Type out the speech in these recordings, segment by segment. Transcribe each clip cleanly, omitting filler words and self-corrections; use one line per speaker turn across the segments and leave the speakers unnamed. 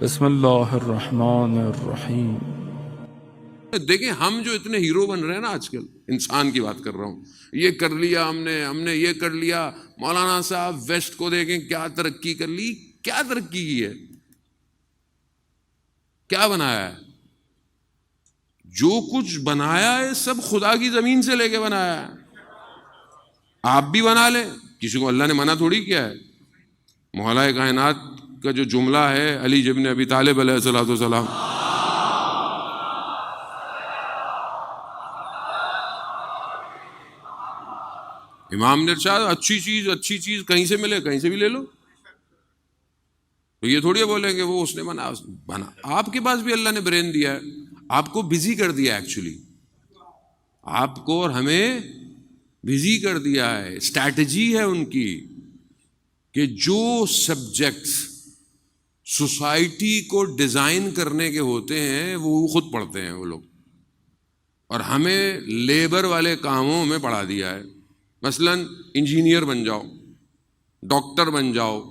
بسم اللہ الرحمن الرحیم۔
دیکھیں ہم جو اتنے ہیرو بن رہے ہیں نا آج کل، انسان کی بات کر رہا ہوں، یہ کر لیا ہم نے یہ کر لیا۔ مولانا صاحب ویسٹ کو دیکھیں کیا ترقی کر لی، کیا ترقی کی ہے، کیا بنایا ہے؟ جو کچھ بنایا ہے سب خدا کی زمین سے لے کے بنایا ہے۔ آپ بھی بنا لیں، کسی کو اللہ نے منع تھوڑی کیا ہے۔ مولا کائنات کا جو جملہ ہے علی ابن ابی طالب علیہ الصلوۃ والسلام، امام نے ارشاد اچھی چیز کہیں سے ملے کہیں سے بھی لے لو۔ تو یہ تھوڑی بولیں کہ وہ اس نے بنا آپ کے پاس بھی اللہ نے برین دیا ہے، آپ کو بزی کر دیا ایکچولی، آپ کو اور ہمیں بزی کر دیا ہے۔ اسٹریٹجی ہے ان کی کہ جو سبجیکٹس سوسائٹی کو ڈیزائن کرنے کے ہوتے ہیں وہ خود پڑھتے ہیں وہ لوگ، اور ہمیں لیبر والے کاموں میں پڑھا دیا ہے۔ مثلا انجینئر بن جاؤ، ڈاکٹر بن جاؤ،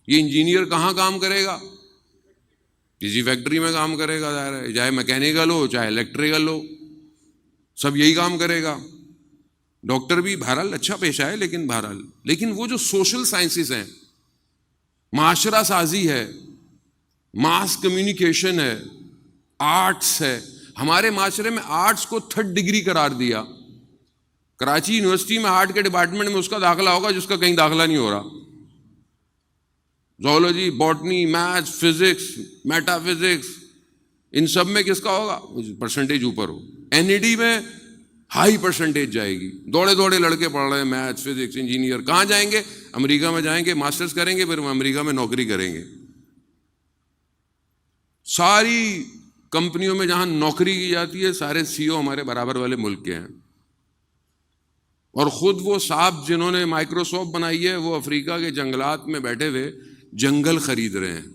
یہ انجینئر کہاں کام کرے گا؟ کسی فیکٹری میں کام کرے گا، ظاہر ہے، چاہے میکینیکل ہو چاہے الیکٹریکل ہو، سب یہی کام کرے گا۔ ڈاکٹر بھی بہرحال اچھا پیشہ ہے، لیکن وہ جو سوشل سائنسز ہیں، معاشرہ سازی ہے، ماس کمیونیکیشن ہے، آرٹس ہے، ہمارے معاشرے میں آرٹس کو 3rd ڈگری قرار دیا۔ کراچی یونیورسٹی میں آرٹ کے ڈپارٹمنٹ میں اس کا داخلہ ہوگا جس کا کہیں داخلہ نہیں ہو رہا۔ Zoology, botany, maths, physics, metaphysics, ان سب میں کس کا ہوگا؟ پرسنٹیج اوپر ہو۔ این ای ڈی میں ہائی پرسنٹیج جائے گی، دوڑے لڑکے پڑھ رہے ہیں میتھس، فزکس، انجینئر، کہاں جائیں گے؟ امریکہ میں جائیں گے، ماسٹرز کریں گے، پھر امریکہ میں نوکری کریں گے۔ ساری کمپنیوں میں جہاں نوکری کی جاتی ہے سارے سی او ہمارے برابر والے ملک کے ہیں، اور خود وہ صاحب جنہوں نے مائکروسافٹ بنائی ہے وہ افریقہ کے جنگلات میں بیٹھے ہوئے جنگل خرید رہے ہیں،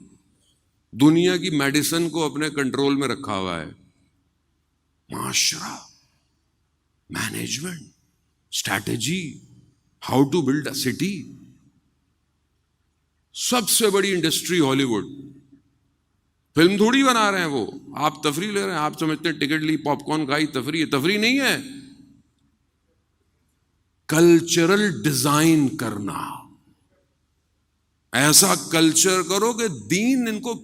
دنیا کی میڈیسن کو اپنے کنٹرول میں رکھا ہوا ہے۔ معاشرہ، management, strategy, how to build a city, سب سے بڑی انڈسٹری ہالی ووڈ۔ فلم تھوڑی بنا رہے ہیں وہ، آپ تفریح لے رہے ہیں، آپ سمجھتے ہیں ٹکٹ لی، پاپ کارن کھائی، تفریح نہیں ہے۔ کلچرل ڈیزائن کرنا، ایسا کلچر کرو کہ دین ان کو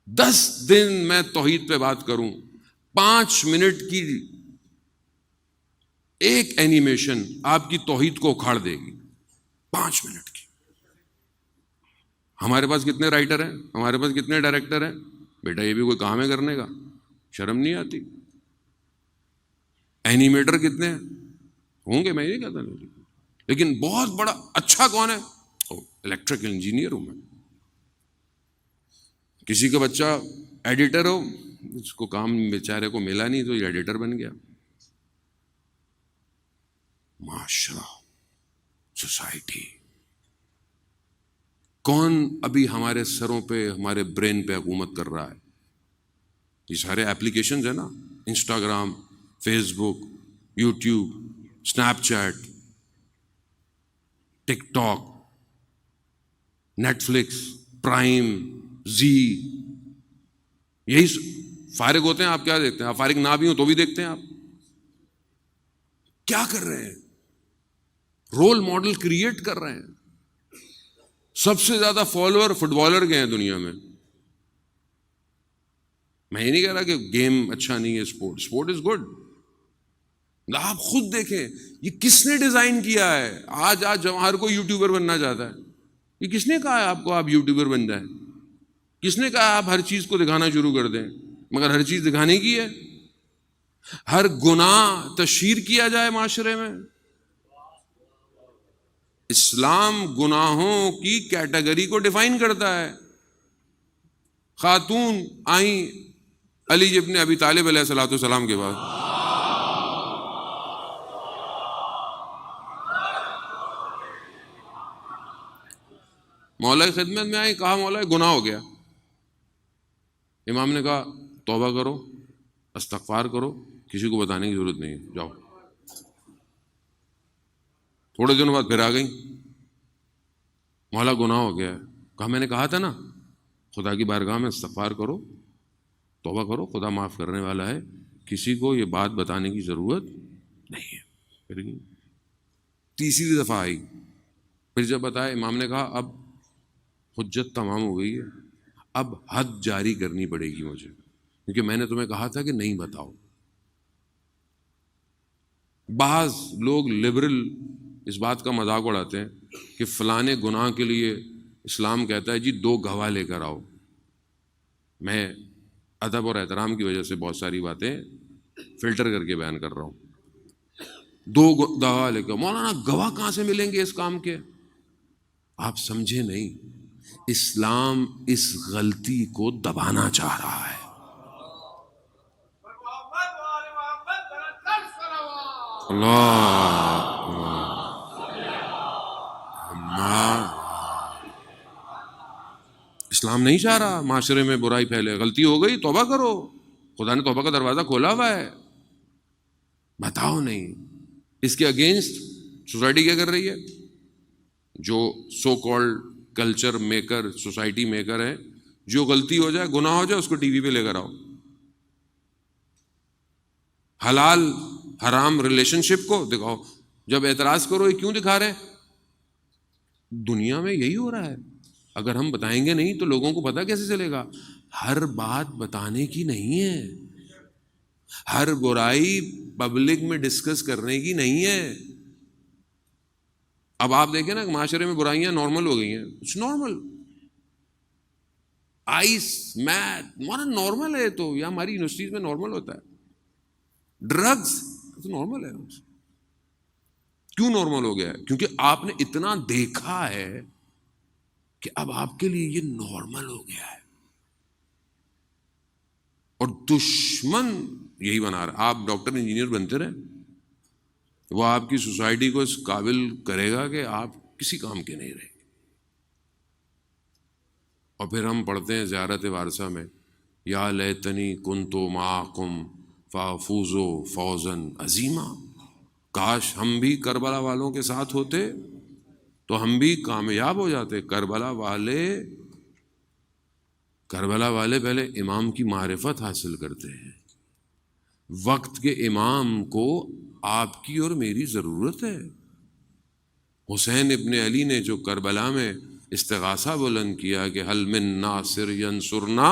10 دن میں توحید پہ بات کروں، 5 منٹ کی ایک اینیمیشن آپ کی توحید کو اکھاڑ دے گی، 5 منٹ کی۔ ہمارے پاس کتنے رائٹر ہیں، ہمارے پاس کتنے ڈائریکٹر ہیں؟ بیٹا یہ بھی کوئی کام ہے کرنے کا؟ شرم نہیں آتی؟ اینیمیٹر کتنے ہیں؟ ہوں گے، میں یہ نہیں کہتا نہیں، لیکن بہت بڑا اچھا کون ہے؟ الیکٹریکل انجینئر ہوں میں۔ کسی کا بچہ ایڈیٹر ہو، اس کو کام بیچارے کو ملا نہیں تو یہ ایڈیٹر بن گیا۔ معاشرہ، سوسائٹی، کون ابھی ہمارے سروں پہ، ہمارے برین پہ حکومت کر رہا ہے؟ یہ سارے ایپلیکیشنز ہیں نا، انسٹاگرام، فیس بک، یوٹیوب، اسنیپ چیٹ، ٹک ٹاک، نیٹ فلکس، پرائم، زی، یہی فارغ ہوتے ہیں۔ آپ کیا دیکھتے ہیں؟ آپ فارغ نہ بھی ہوں تو بھی دیکھتے ہیں۔ آپ کیا کر رہے ہیں؟ رول ماڈل کریٹ کر رہے ہیں۔ سب سے زیادہ فالوور فٹ بالر کے ہیں دنیا میں۔ میں یہ نہیں کہہ رہا کہ گیم اچھا نہیں ہے، اسپورٹ از گڈ۔ آپ خود دیکھیں یہ کس نے ڈیزائن کیا ہے۔ آج ہر کوئی یوٹیوبر بننا چاہتا ہے۔ یہ کس نے کہا ہے آپ کو آپ یوٹیوبر بن جائیں؟ کس نے کہا آپ ہر چیز کو دکھانا شروع کر دیں؟ مگر ہر چیز دکھانے کی ہے، ہر گناہ تشہیر کیا جائے معاشرے میں۔ اسلام گناہوں کی کیٹیگری کو ڈیفائن کرتا ہے۔ خاتون آئیں علی ابن ابی طالب علیہ الصلوۃ والسلام کے بعد، مولا کی خدمت میں آئی، کہا مولا گناہ ہو گیا۔ امام نے کہا توبہ کرو، استغفار کرو، کسی کو بتانے کی ضرورت نہیں ہے، جاؤ۔ تھوڑے دنوں بعد پھر آ گئی، مولا گناہ ہو گیا ہے۔ کہا میں نے کہا تھا نا خدا کی بارگاہ میں استغفار کرو، توبہ کرو، خدا معاف کرنے والا ہے، کسی کو یہ بات بتانے کی ضرورت نہیں ہے. پھر تیسری دفعہ آئی، پھر جب بتایا امام نے کہا اب حجت تمام ہو گئی ہے، اب حد جاری کرنی پڑے گی مجھے، کیونکہ میں نے تمہیں کہا تھا کہ نہیں بتاؤ. بعض لوگ لبرل اس بات کا مذاق اڑاتے ہیں کہ فلانے گناہ کے لیے اسلام کہتا ہے جی 2 گواہ لے کر آؤ. میں ادب اور احترام کی وجہ سے بہت ساری باتیں فلٹر کر کے بیان کر رہا ہوں. 2 گواہ لے کر، مولانا گواہ کہاں سے ملیں گے اس کام کے؟ آپ سمجھے نہیں، اسلام اس غلطی کو دبانا چاہ رہا ہے. اسلام نہیں چاہ رہا معاشرے میں برائی پھیلے. غلطی ہو گئی توبہ کرو، خدا نے توبہ کا دروازہ کھولا ہوا ہے. بتاؤ نہیں. اس کے اگینسٹ سوسائٹی کیا کر رہی ہے؟ جو so called culture maker, society maker ہے، جو غلطی ہو جائے، گناہ ہو جائے، اس کو ٹی وی پہ لے کر آؤ. حلال حرام ریلیشن شپ کو دکھاؤ. جب اعتراض کرو یہ کیوں دکھا رہے؟ دنیا میں یہی ہو رہا ہے. اگر ہم بتائیں گے نہیں تو لوگوں کو پتہ کیسے چلے گا؟ ہر بات بتانے کی نہیں ہے، ہر برائی پبلک میں ڈسکس کرنے کی نہیں ہے. اب آپ دیکھیں نا معاشرے میں برائیاں نارمل ہو گئی ہیں. It's normal. Ice math normal ہے، تو یہ ہماری یونیورسٹیز میں نارمل ہوتا ہے. ڈرگز تو نارمل ہے. کیوں نارمل ہو گیا ہے؟ کیونکہ آپ نے اتنا دیکھا ہے کہ اب آپ کے لیے یہ نارمل ہو گیا ہے. اور دشمن یہی بنا رہا ہے. آپ ڈاکٹر انجینئر بنتے رہے، وہ آپ کی سوسائٹی کو اس قابل کرے گا کہ آپ کسی کام کے نہیں رہے. اور پھر ہم پڑھتے ہیں زیارت وارثہ میں، یا لیتنی کنتو معکم فافوز فوزا عظیما. کاش ہم بھی کربلا والوں کے ساتھ ہوتے تو ہم بھی کامیاب ہو جاتے. کربلا والے پہلے امام کی معرفت حاصل کرتے ہیں. وقت کے امام کو آپ کی اور میری ضرورت ہے. حسین ابن علی نے جو کربلا میں استغاثہ بلند کیا کہ حل من ناصر ینصرنا،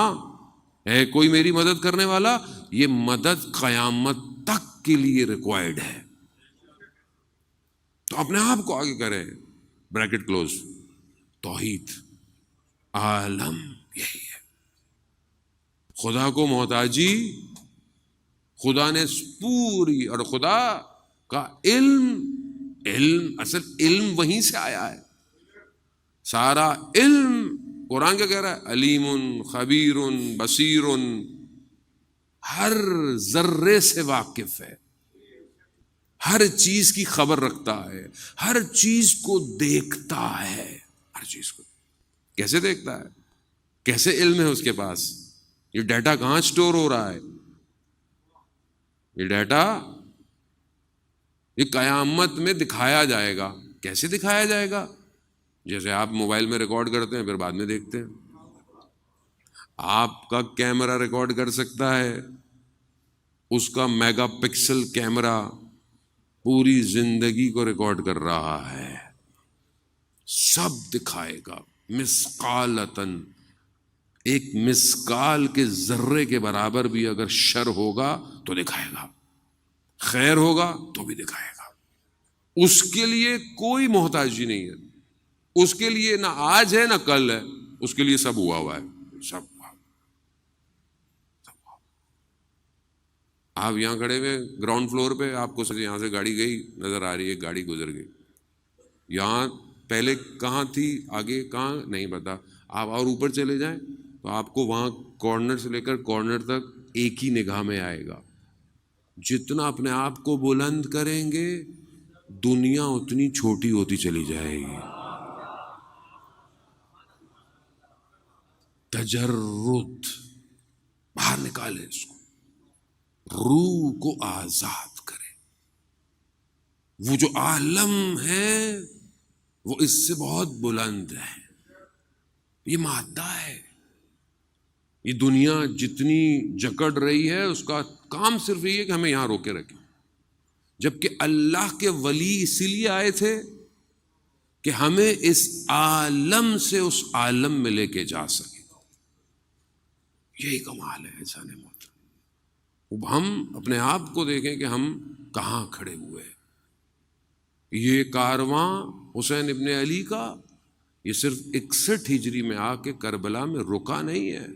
ہے کوئی میری مدد کرنے والا، یہ مدد قیامت تک کے لیے ریکوائرڈ ہے. تو اپنے آپ کو آگے کریں. Bracket close. توحید عالم یہی ہے. خدا کو محتاجی، خدا نے پوری، اور خدا کا علم اصل علم وہیں سے آیا ہے. سارا علم قرآن کیا کہہ رہا ہے؟ علیم خبیر بصیر، ہر ذرے سے واقف ہے، ہر چیز کی خبر رکھتا ہے، ہر چیز کو دیکھتا ہے. ہر چیز کو کیسے دیکھتا ہے؟ کیسے علم ہے اس کے پاس؟ یہ ڈیٹا کہاں سٹور ہو رہا ہے؟ یہ ڈیٹا یہ قیامت میں دکھایا جائے گا. کیسے دکھایا جائے گا؟ جیسے آپ موبائل میں ریکارڈ کرتے ہیں پھر بعد میں دیکھتے ہیں. آپ کا کیمرہ ریکارڈ کر سکتا ہے، اس کا میگا پکسل کیمرہ پوری زندگی کو ریکارڈ کر رہا ہے. سب دکھائے گا. مسقالتن، ایک مسقال کے ذرے کے برابر بھی اگر شر ہوگا تو دکھائے گا، خیر ہوگا تو بھی دکھائے گا. اس کے لیے کوئی محتاجی نہیں ہے. اس کے لیے نہ آج ہے نہ کل ہے، اس کے لیے سب ہوا ہوا ہے. سب ہوا. آپ یہاں کھڑے ہوئے گراؤنڈ فلور پہ، آپ کو یہاں سے گاڑی گئی نظر آ رہی ہے، گاڑی گزر گئی. یہاں پہلے کہاں تھی، آگے کہاں نہیں پتا. آپ اور اوپر چلے جائیں تو آپ کو وہاں کارنر سے لے کر کارنر تک ایک ہی نگاہ میں آئے گا. جتنا اپنے آپ کو بلند کریں گے دنیا اتنی چھوٹی ہوتی چلی جائے گی. تجرد باہر نکالے، اس کو روح کو آزاد کرے. وہ جو عالم ہے وہ اس سے بہت بلند ہے. یہ مادہ ہے. یہ دنیا جتنی جکڑ رہی ہے اس کا کام صرف یہ ہے کہ ہمیں یہاں روکے رکھے. جبکہ اللہ کے ولی اسی لیے آئے تھے کہ ہمیں اس عالم سے اس عالم میں لے کے جا سکے. یہی کمال ہے انسان محترم. اب ہم اپنے آپ کو دیکھیں کہ ہم کہاں کھڑے ہوئے ہیں. یہ کارواں حسین ابن علی کا یہ صرف 61 ہجری میں آ کے کربلا میں رکا نہیں ہے.